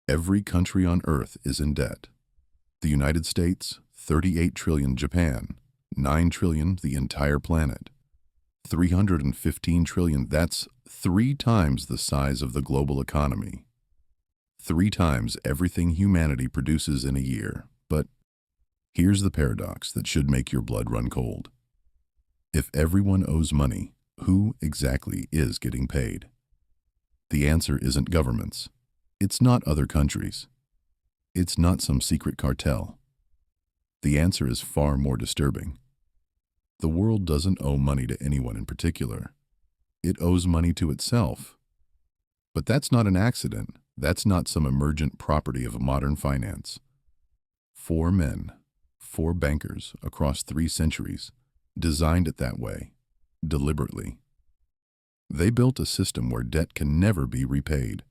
Every country on Earth is in debt. The United States, 38 trillion; Japan, 9 trillion; the entire planet, 315 trillion. That's 3 times the size of the global economy. 3 times everything humanity produces in a year. But here's the paradox that should make your blood run cold. If everyone owes money, who exactly is getting paid? The answer isn't governments. It's not other countries. It's not some secret cartel. The answer is far more disturbing. The world doesn't owe money to anyone in particular. It owes money to itself. But that's not an accident. That's not some emergent property of modern finance. 4 men, 4 bankers across 3 centuries, designed it that way, deliberately. They built a system where debt can never be repaid,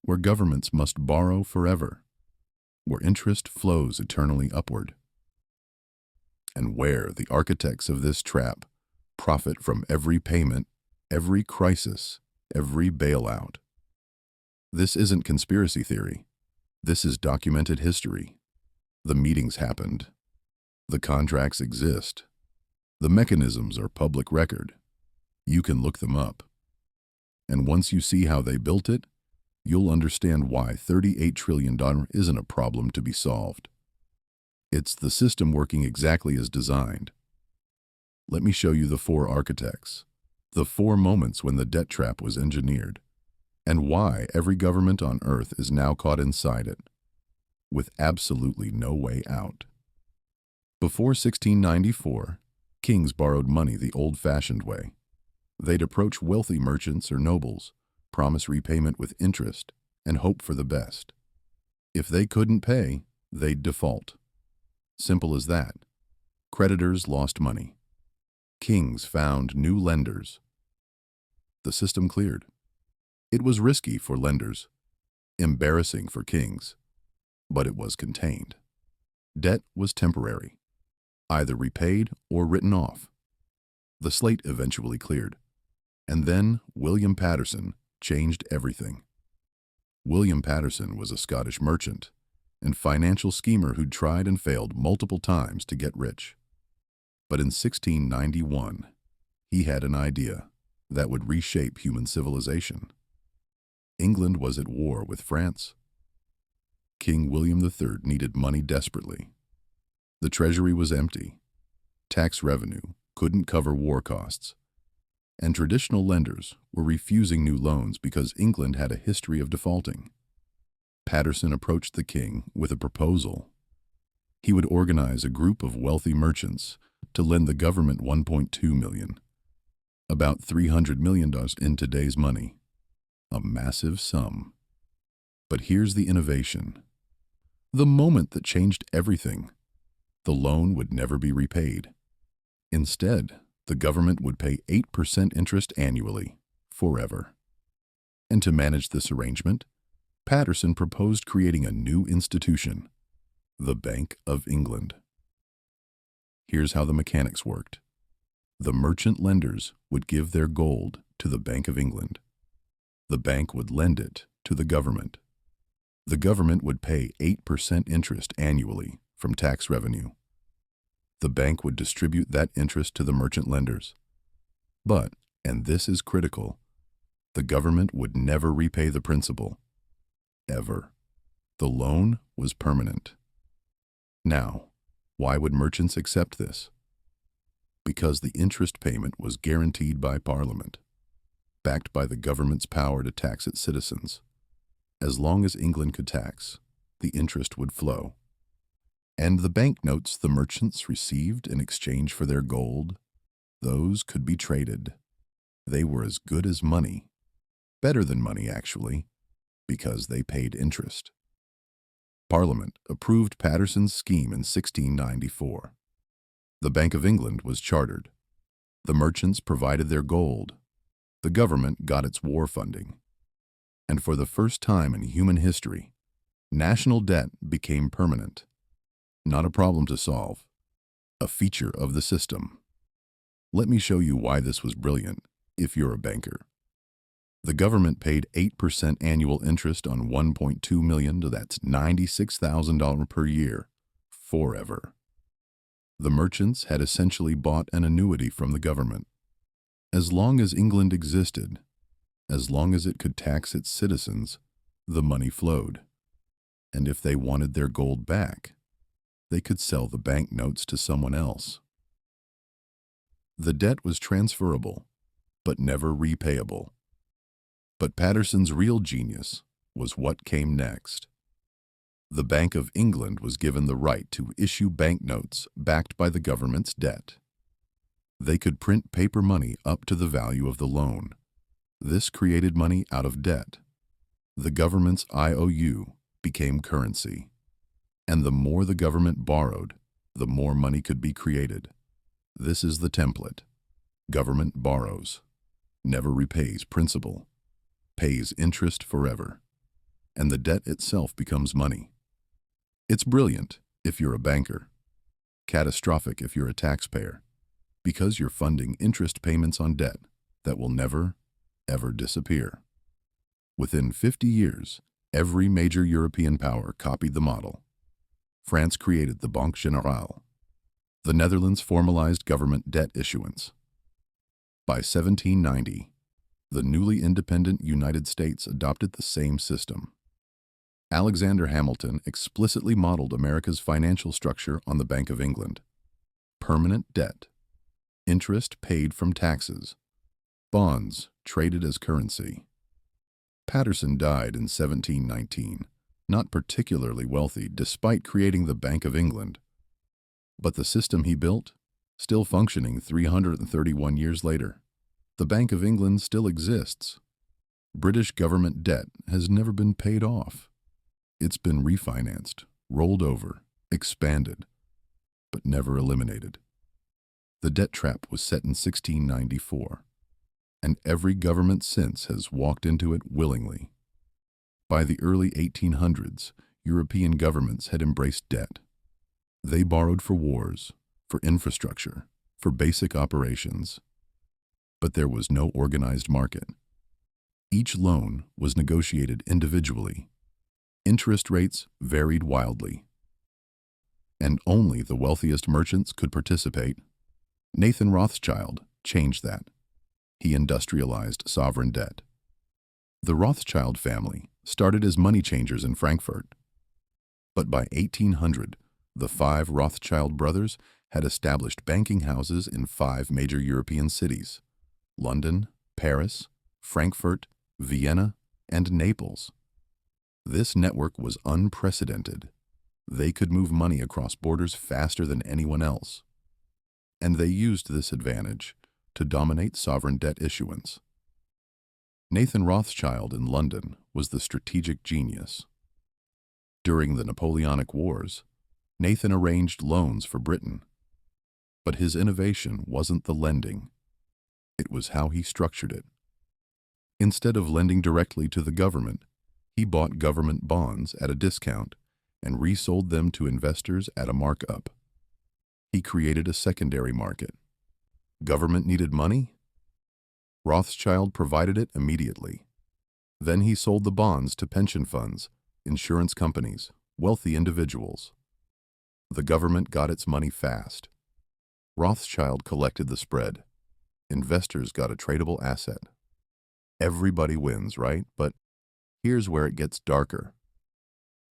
where governments must borrow forever, where interest flows eternally upward, and where the architects of this trap profit from every payment, every crisis, every bailout. This isn't conspiracy theory. This is documented history. The meetings happened. The contracts exist. The mechanisms are public record. You can look them up. And once you see how they built it, you'll understand why $38 trillion isn't a problem to be solved. It's the system working exactly as designed. Let me show you the 4 architects, the 4 moments when the debt trap was engineered, and why every government on Earth is now caught inside it, with absolutely no way out. Before 1694, kings borrowed money the old-fashioned way. They'd approach wealthy merchants or nobles, promise repayment with interest, and hope for the best. If they couldn't pay, they'd default. Simple as that. Creditors lost money. Kings found new lenders. The system cleared. It was risky for lenders, embarrassing for kings, but it was contained. Debt was temporary, either repaid or written off. The slate eventually cleared. And then William Paterson changed everything. William Paterson was a Scottish merchant and financial schemer who'd tried and failed multiple times to get rich. But in 1691, he had an idea that would reshape human civilization. England was at war with France. King William III needed money desperately. The treasury was empty. Tax revenue couldn't cover war costs. And traditional lenders were refusing new loans because England had a history of defaulting. Paterson approached the king with a proposal. He would organize a group of wealthy merchants to lend the government $1.2 million, about $300 million in today's money, a massive sum. But here's the innovation. The moment that changed everything. The loan would never be repaid. Instead, the government would pay 8% interest annually, forever. And to manage this arrangement, Paterson proposed creating a new institution, the Bank of England. Here's how the mechanics worked. The merchant lenders would give their gold to the Bank of England. The bank would lend it to the government. The government would pay 8% interest annually from tax revenue. The bank would distribute that interest to the merchant lenders. But, and this is critical, the government would never repay the principal. Ever. The loan was permanent. Now, why would merchants accept this? Because the interest payment was guaranteed by Parliament, backed by the government's power to tax its citizens. As long as England could tax, the interest would flow. And the banknotes the merchants received in exchange for their gold, those could be traded. They were as good as money, better than money actually, because they paid interest. Parliament approved Paterson's scheme in 1694. The Bank of England was chartered. The merchants provided their gold. The government got its war funding. And for the first time in human history, national debt became permanent. Not a problem to solve, a feature of the system. Let me show you why this was brilliant if you're a banker. The government paid 8% annual interest on $1.2 million, that's $96,000 per year, forever. The merchants had essentially bought an annuity from the government. As long as England existed, as long as it could tax its citizens, the money flowed. And if they wanted their gold back, they could sell the banknotes to someone else. The debt was transferable, but never repayable. But Paterson's real genius was what came next. The Bank of England was given the right to issue banknotes backed by the government's debt. They could print paper money up to the value of the loan. This created money out of debt. The government's IOU became currency. And the more the government borrowed, the more money could be created. This is the template. Government borrows, never repays principal, pays interest forever, and the debt itself becomes money. It's brilliant if you're a banker, catastrophic if you're a taxpayer, because you're funding interest payments on debt that will never, ever disappear. Within 50 years, every major European power copied the model. France created the Banque Générale. The Netherlands formalized government debt issuance. By 1790, the newly independent United States adopted the same system. Alexander Hamilton explicitly modeled America's financial structure on the Bank of England. Permanent debt, interest paid from taxes, bonds traded as currency. Paterson died in 1719, not particularly wealthy despite creating the Bank of England. But the system he built, still functioning 331 years later. The Bank of England still exists. British government debt has never been paid off. It's been refinanced, rolled over, expanded, but never eliminated. The debt trap was set in 1694, and every government since has walked into it willingly. By the early 1800s, European governments had embraced debt. They borrowed for wars, for infrastructure, for basic operations. But there was no organized market. Each loan was negotiated individually. Interest rates varied wildly. And only the wealthiest merchants could participate. Nathan Rothschild changed that. He industrialized sovereign debt. The Rothschild family started as money changers in Frankfurt. But by 1800, the 5 Rothschild brothers had established banking houses in 5 major European cities: London, Paris, Frankfurt, Vienna, and Naples. This network was unprecedented. They could move money across borders faster than anyone else. And they used this advantage to dominate sovereign debt issuance. Nathan Rothschild in London was the strategic genius. During the Napoleonic Wars, Nathan arranged loans for Britain. But his innovation wasn't the lending. It was how he structured it. Instead of lending directly to the government, he bought government bonds at a discount and resold them to investors at a markup. He created a secondary market. Government needed money? Rothschild provided it immediately. Then he sold the bonds to pension funds, insurance companies, wealthy individuals. The government got its money fast. Rothschild collected the spread. Investors got a tradable asset. Everybody wins, right? But here's where it gets darker.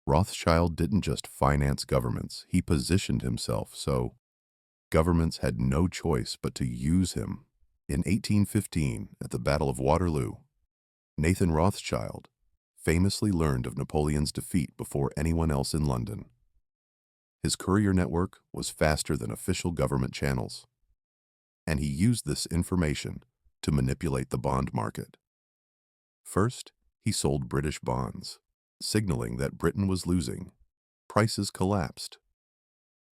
Rothschild didn't just finance governments, he positioned himself so governments had no choice but to use him. In 1815, at the Battle of Waterloo, Nathan Rothschild famously learned of Napoleon's defeat before anyone else in London. His courier network was faster than official government channels, and he used this information to manipulate the bond market. First, he sold British bonds, signaling that Britain was losing. Prices collapsed.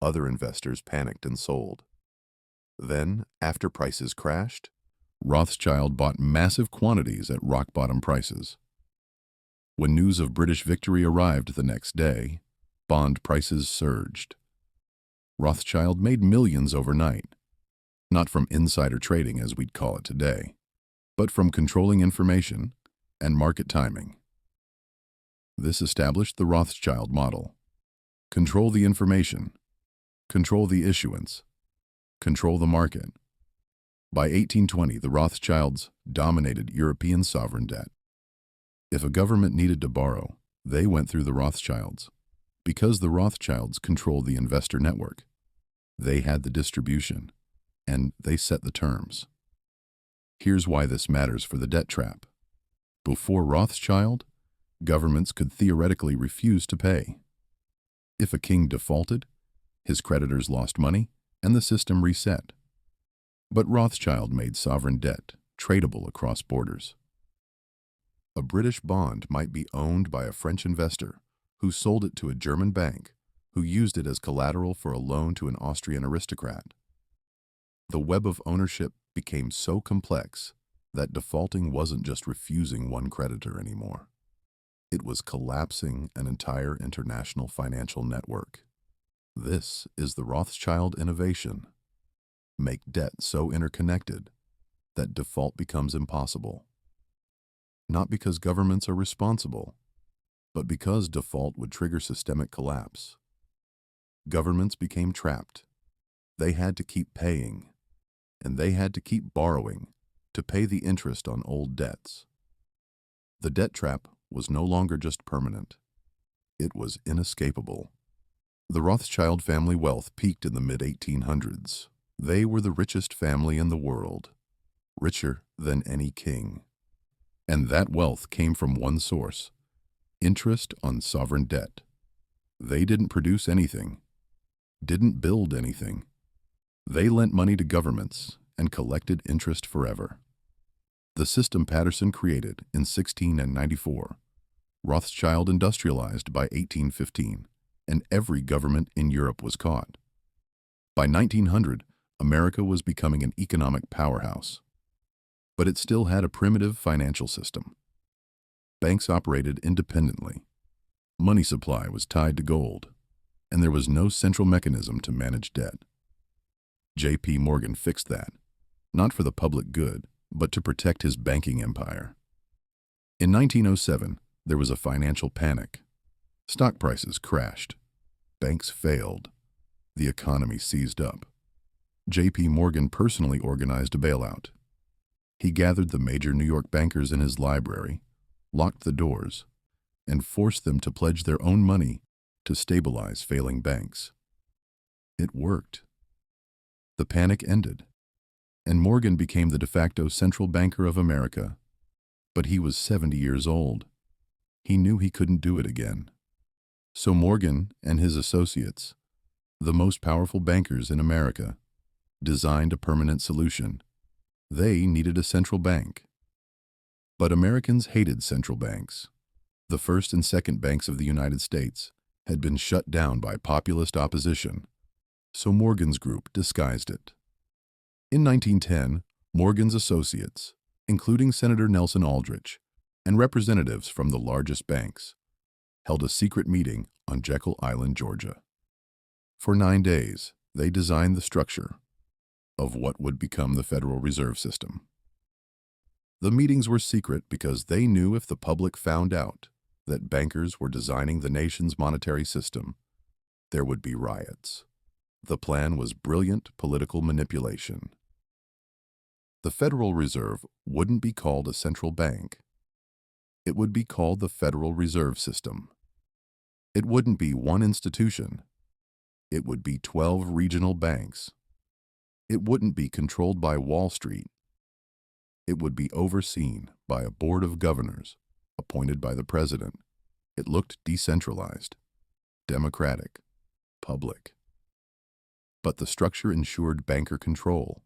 Other investors panicked and sold. Then, after prices crashed, Rothschild bought massive quantities at rock-bottom prices. When news of British victory arrived the next day, bond prices surged. Rothschild made millions overnight, not from insider trading as we'd call it today, but from controlling information and market timing. This established the Rothschild model. Control the information, control the issuance, control the market. By 1820, the Rothschilds dominated European sovereign debt. If a government needed to borrow, they went through the Rothschilds. Because the Rothschilds controlled the investor network, they had the distribution, and they set the terms. Here's why this matters for the debt trap. Before Rothschild, governments could theoretically refuse to pay. If a king defaulted, his creditors lost money, and the system reset. But Rothschild made sovereign debt tradable across borders. A British bond might be owned by a French investor who sold it to a German bank who used it as collateral for a loan to an Austrian aristocrat. The web of ownership became so complex that defaulting wasn't just refusing one creditor anymore. It was collapsing an entire international financial network. This is the Rothschild innovation. Make debt so interconnected that default becomes impossible. Not because governments are responsible, but because default would trigger systemic collapse. Governments became trapped. They had to keep paying, and they had to keep borrowing to pay the interest on old debts. The debt trap was no longer just permanent. It was inescapable. The Rothschild family wealth peaked in the mid-1800s. They were the richest family in the world, richer than any king. And that wealth came from one source: interest on sovereign debt. They didn't produce anything, didn't build anything. They lent money to governments and collected interest forever. The system Paterson created in 1694, Rothschild industrialized by 1815, and every government in Europe was caught. By 1900, America was becoming an economic powerhouse. But it still had a primitive financial system. Banks operated independently. Money supply was tied to gold, and there was no central mechanism to manage debt. J.P. Morgan fixed that, not for the public good, but to protect his banking empire. In 1907, there was a financial panic. Stock prices crashed. Banks failed. The economy seized up. J.P. Morgan personally organized a bailout. He gathered the major New York bankers in his library, locked the doors, and forced them to pledge their own money to stabilize failing banks. It worked. The panic ended, and Morgan became the de facto central banker of America. But he was 70 years old. He knew he couldn't do it again. So Morgan and his associates, the most powerful bankers in America, designed a permanent solution. They needed a central bank. But Americans hated central banks. The first and second banks of the United States had been shut down by populist opposition, so Morgan's group disguised it. In 1910, Morgan's associates, including Senator Nelson Aldrich and representatives from the largest banks, held a secret meeting on Jekyll Island, Georgia. For 9 days, they designed the structure of what would become the Federal Reserve System. The meetings were secret because they knew if the public found out that bankers were designing the nation's monetary system, there would be riots. The plan was brilliant political manipulation. The Federal Reserve wouldn't be called a central bank. It would be called the Federal Reserve System. It wouldn't be one institution. It would be 12 regional banks. It wouldn't be controlled by Wall Street. It would be overseen by a board of governors appointed by the president. It looked decentralized, democratic, public. But the structure ensured banker control.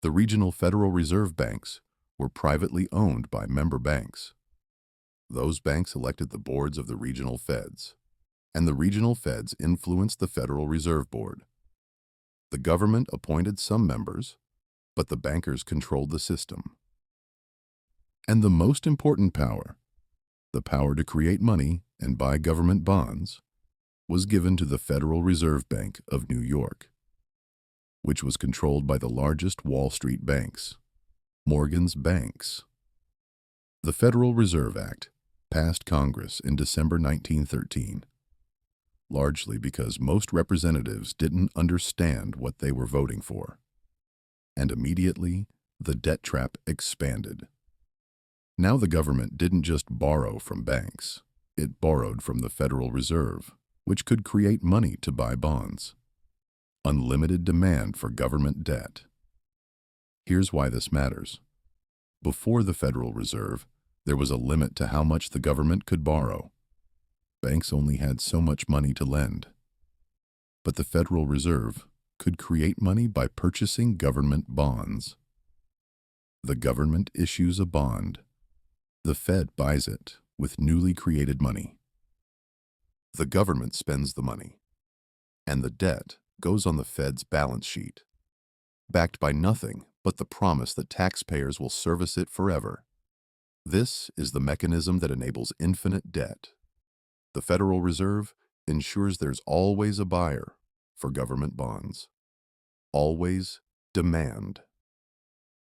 The regional Federal Reserve banks were privately owned by member banks. Those banks elected the boards of the regional feds, and the regional feds influenced the Federal Reserve Board. The government appointed some members, but the bankers controlled the system. And the most important power, the power to create money and buy government bonds, was given to the Federal Reserve Bank of New York, which was controlled by the largest Wall Street banks, Morgan's banks. The Federal Reserve Act passed Congress in December 1913, largely because most representatives didn't understand what they were voting for. And immediately, the debt trap expanded. Now the government didn't just borrow from banks, it borrowed from the Federal Reserve, which could create money to buy bonds. Unlimited demand for government debt. Here's why this matters. Before the Federal Reserve, there was a limit to how much the government could borrow. Banks only had so much money to lend. But the Federal Reserve could create money by purchasing government bonds. The government issues a bond. The Fed buys it with newly created money. The government spends the money, and the debt goes on the Fed's balance sheet, backed by nothing but the promise that taxpayers will service it forever. This is the mechanism that enables infinite debt. The Federal Reserve ensures there's always a buyer for government bonds. Always demand.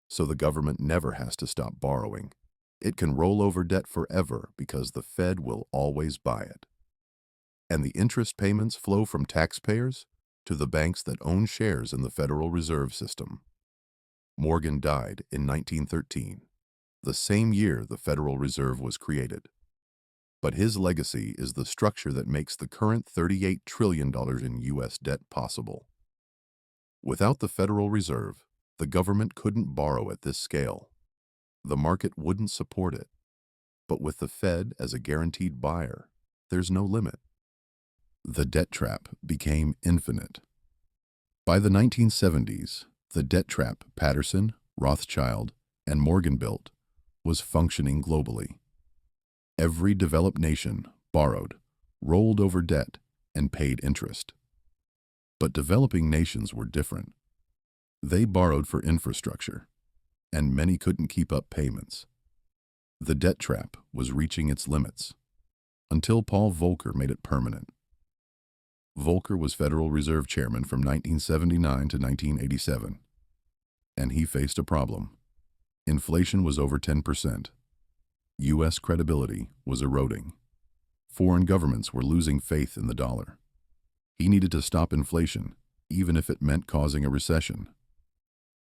So the government never has to stop borrowing. It can roll over debt forever because the Fed will always buy it. And the interest payments flow from taxpayers to the banks that own shares in the Federal Reserve System. Morgan died in 1913, the same year the Federal Reserve was created. But his legacy is the structure that makes the current $38 trillion in U.S. debt possible. Without the Federal Reserve, the government couldn't borrow at this scale. The market wouldn't support it. But with the Fed as a guaranteed buyer, there's no limit. The debt trap became infinite. By the 1970s, the debt trap Paterson, Rothschild, and Morgan built was functioning globally. Every developed nation borrowed, rolled over debt, and paid interest. But developing nations were different. They borrowed for infrastructure, and many couldn't keep up payments. The debt trap was reaching its limits, until Paul Volcker made it permanent. Volcker was Federal Reserve Chairman from 1979 to 1987, and he faced a problem. Inflation was over 10%. U.S. credibility was eroding. Foreign governments were losing faith in the dollar. He needed to stop inflation, even if it meant causing a recession.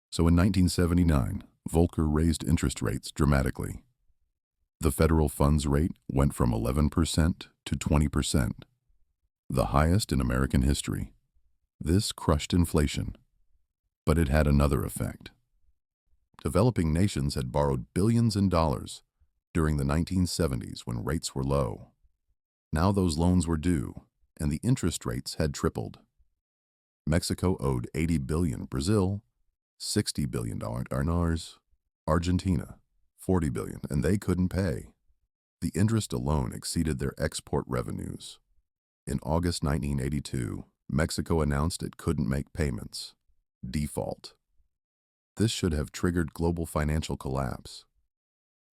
So in 1979, Volcker raised interest rates dramatically. The federal funds rate went from 11% to 20%, the highest in American history. This crushed inflation, but it had another effect. Developing nations had borrowed billions in dollars during the 1970s when rates were low. Now those loans were due, and the interest rates had tripled. Mexico owed $80 billion, Brazil, $60 billion, Argentina, $40 billion, and they couldn't pay. The interest alone exceeded their export revenues. In August 1982, Mexico announced it couldn't make payments. Default. This should have triggered global financial collapse.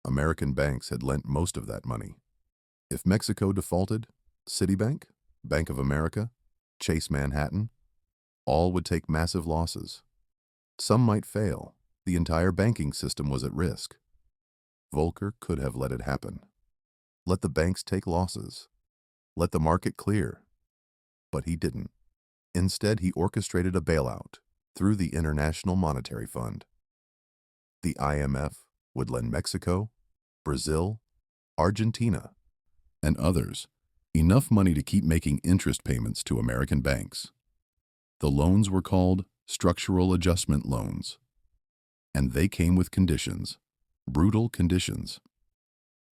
American banks had lent most of that money. If Mexico defaulted, Citibank, Bank of America, Chase Manhattan, all would take massive losses. Some might fail. The entire banking system was at risk. Volcker could have let it happen. Let the banks take losses. Let the market clear. But he didn't. Instead, he orchestrated a bailout through the International Monetary Fund. The IMF would lend Mexico, Brazil, Argentina, and others enough money to keep making interest payments to American banks. The loans were called structural adjustment loans, and they came with conditions, brutal conditions.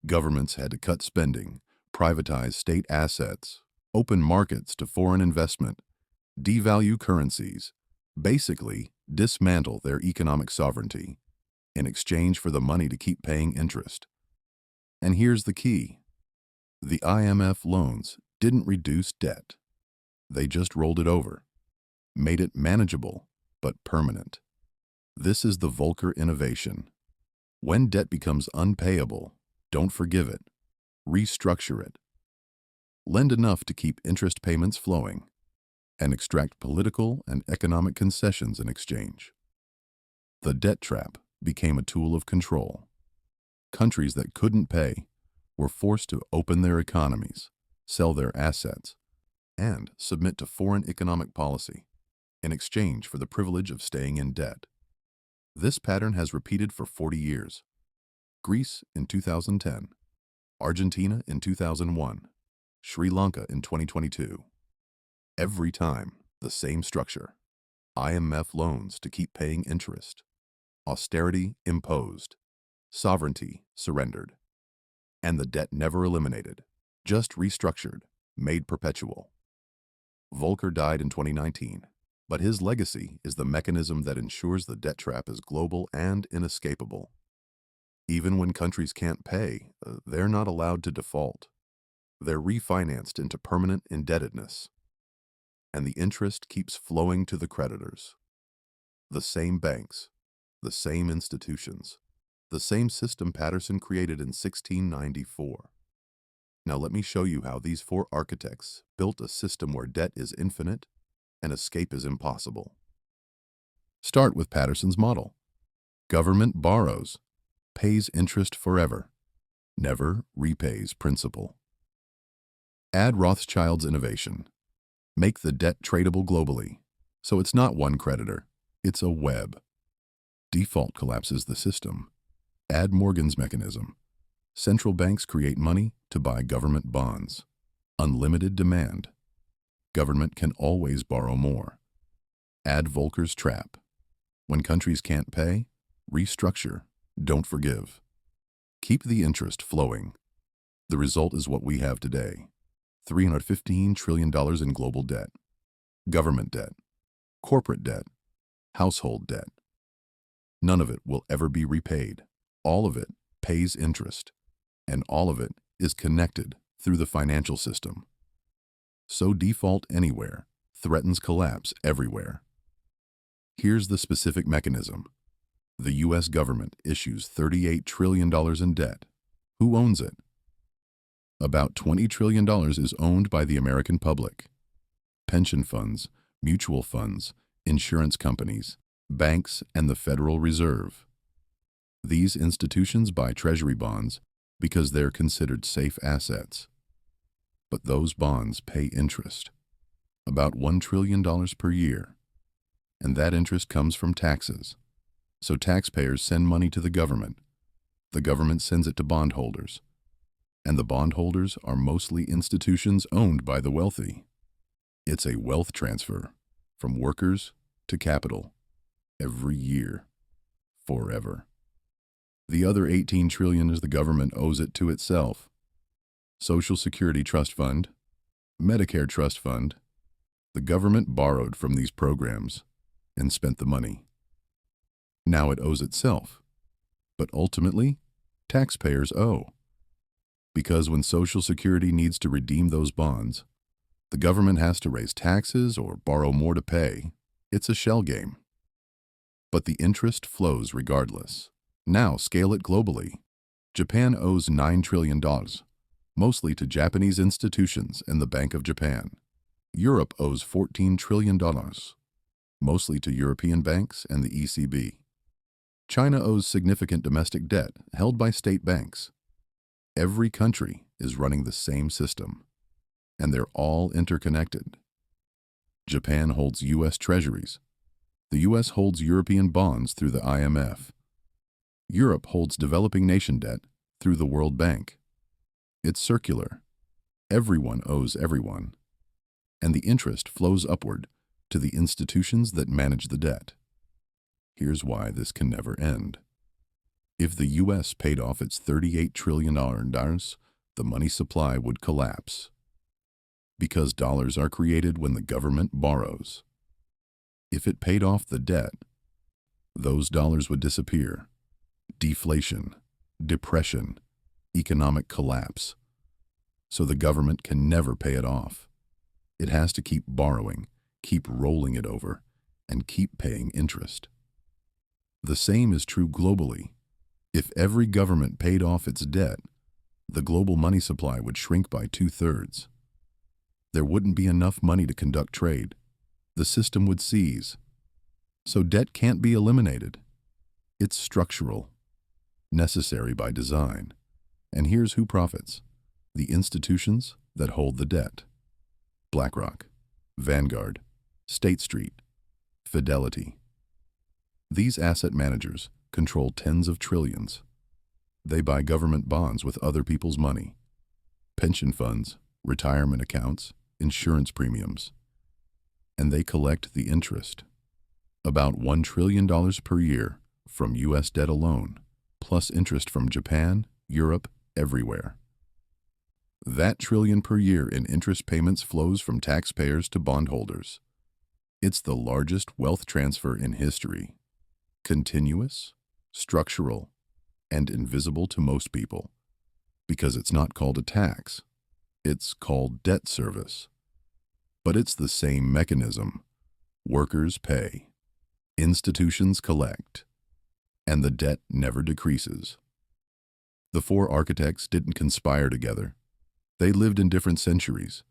Governments had to cut spending, privatize state assets, open markets to foreign investment, devalue currencies, basically dismantle their economic sovereignty in exchange for the money to keep paying interest. And here's the key. The IMF loans didn't reduce debt. They just rolled it over, made it manageable but permanent. This is the Volcker innovation. When debt becomes unpayable, don't forgive it. Restructure it. Lend enough to keep interest payments flowing, and extract political and economic concessions in exchange. The debt trap became a tool of control. Countries that couldn't pay were forced to open their economies, sell their assets, and submit to foreign economic policy in exchange for the privilege of staying in debt. This pattern has repeated for 40 years. Greece in 2010, Argentina in 2001, Sri Lanka in 2022. Every time, the same structure. IMF loans to keep paying interest. Austerity imposed. Sovereignty surrendered. And the debt never eliminated, just restructured, made perpetual. Volcker died in 2019, but his legacy is the mechanism that ensures the debt trap is global and inescapable. Even when countries can't pay, they're not allowed to default. They're refinanced into permanent indebtedness. And the interest keeps flowing to the creditors. The same banks, the same institutions, the same system Paterson created in 1694. Now let me show you how these four architects built a system where debt is infinite and escape is impossible. Start with Paterson's model. Government borrows, pays interest forever, never repays principal. Add Rothschild's innovation. Make the debt tradable globally, so it's not one creditor, it's a web. Default collapses the system. Add Morgan's mechanism. Central banks create money to buy government bonds. Unlimited demand. Government can always borrow more. Add Volcker's trap. When countries can't pay, restructure, don't forgive. Keep the interest flowing. The result is what we have today. $315 trillion in global debt. Government debt. Corporate debt. Household debt. None of it will ever be repaid. All of it pays interest. And all of it is connected through the financial system. So default anywhere threatens collapse everywhere. Here's the specific mechanism. The U.S. government issues $38 trillion in debt. Who owns it? About $20 trillion is owned by the American public. Pension funds, mutual funds, insurance companies, banks, and the Federal Reserve. These institutions buy treasury bonds because they're considered safe assets. But those bonds pay interest, about $1 trillion per year. And that interest comes from taxes. So taxpayers send money to the government. The government sends it to bondholders. And the bondholders are mostly institutions owned by the wealthy. It's a wealth transfer from workers to capital every year, forever. The other $18 trillion is the government owes it to itself. Social Security Trust Fund, Medicare Trust Fund. The government borrowed from these programs and spent the money. Now it owes itself, but ultimately, taxpayers owe. Because when Social Security needs to redeem those bonds, the government has to raise taxes or borrow more to pay. It's a shell game. But the interest flows regardless. Now scale it globally. Japan owes $9 trillion, mostly to Japanese institutions and the Bank of Japan. Europe owes $14 trillion, mostly to European banks and the ECB. China owes significant domestic debt held by state banks. Every country is running the same system, and they're all interconnected. Japan holds U.S. treasuries. The U.S. holds European bonds through the IMF. Europe holds developing nation debt through the World Bank. It's circular. Everyone owes everyone, and the interest flows upward to the institutions that manage the debt. Here's why this can never end. If the U.S. paid off its $38 trillion, the money supply would collapse. Because dollars are created when the government borrows. If it paid off the debt, those dollars would disappear. Deflation, depression, economic collapse. So the government can never pay it off. It has to keep borrowing, keep rolling it over, and keep paying interest. The same is true globally. If every government paid off its debt, the global money supply would shrink by 2/3. There wouldn't be enough money to conduct trade. The system would seize. So debt can't be eliminated. It's structural. necessary by design. And here's who profits: the institutions that hold the debt. BlackRock, Vanguard, State Street, Fidelity. These asset managers control tens of trillions. They buy government bonds with other people's money, pension funds, retirement accounts, insurance premiums, and they collect the interest. About $1 trillion per year from U.S. debt alone, plus interest from Japan, Europe, everywhere. That trillion per year in interest payments flows from taxpayers to bondholders. It's the largest wealth transfer in history. Continuous, structural, and invisible to most people, because it's not called a tax. It's called debt service. But it's the same mechanism. Workers pay, institutions collect, and the debt never decreases. The four architects didn't conspire together. They lived in different centuries,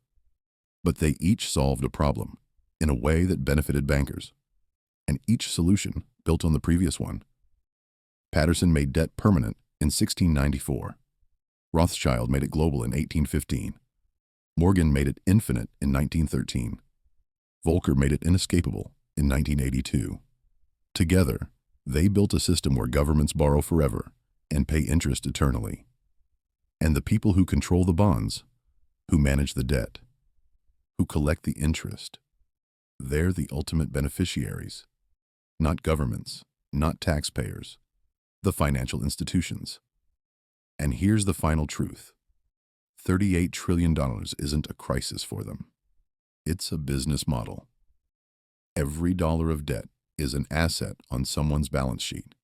but they each solved a problem in a way that benefited bankers, and each solution built on the previous one. Paterson made debt permanent in 1694. Rothschild made it global in 1815. Morgan made it infinite in 1913. Volcker made it inescapable in 1982. Together, they built a system where governments borrow forever and pay interest eternally. And the people who control the bonds, who manage the debt, who collect the interest, they're the ultimate beneficiaries. Not governments, not taxpayers, the financial institutions. And here's the final truth. $38 trillion isn't a crisis for them. It's a business model. Every dollar of debt is an asset on someone's balance sheet.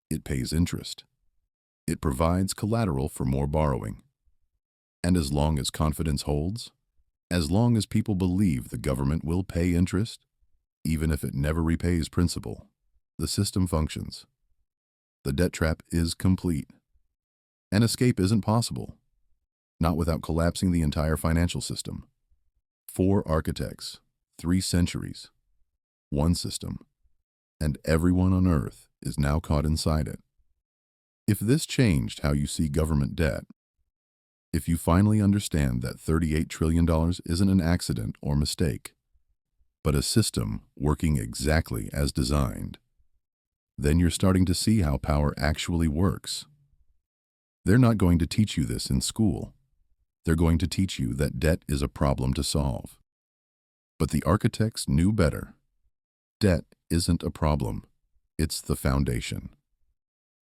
It pays interest. It provides collateral for more borrowing. And as long as confidence holds, as long as people believe the government will pay interest, even if it never repays principal, the system functions. The debt trap is complete. An escape isn't possible, not without collapsing the entire financial system. 4 architects, 3 centuries, one system, and everyone on Earth is now caught inside it. If this changed how you see government debt, if you finally understand that $38 trillion isn't an accident or mistake, but a system working exactly as designed, then you're starting to see how power actually works. They're not going to teach you this in school. They're going to teach you that debt is a problem to solve. But the architects knew better. Debt isn't a problem. It's the foundation.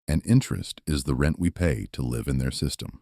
And interest is the rent we pay to live in their system.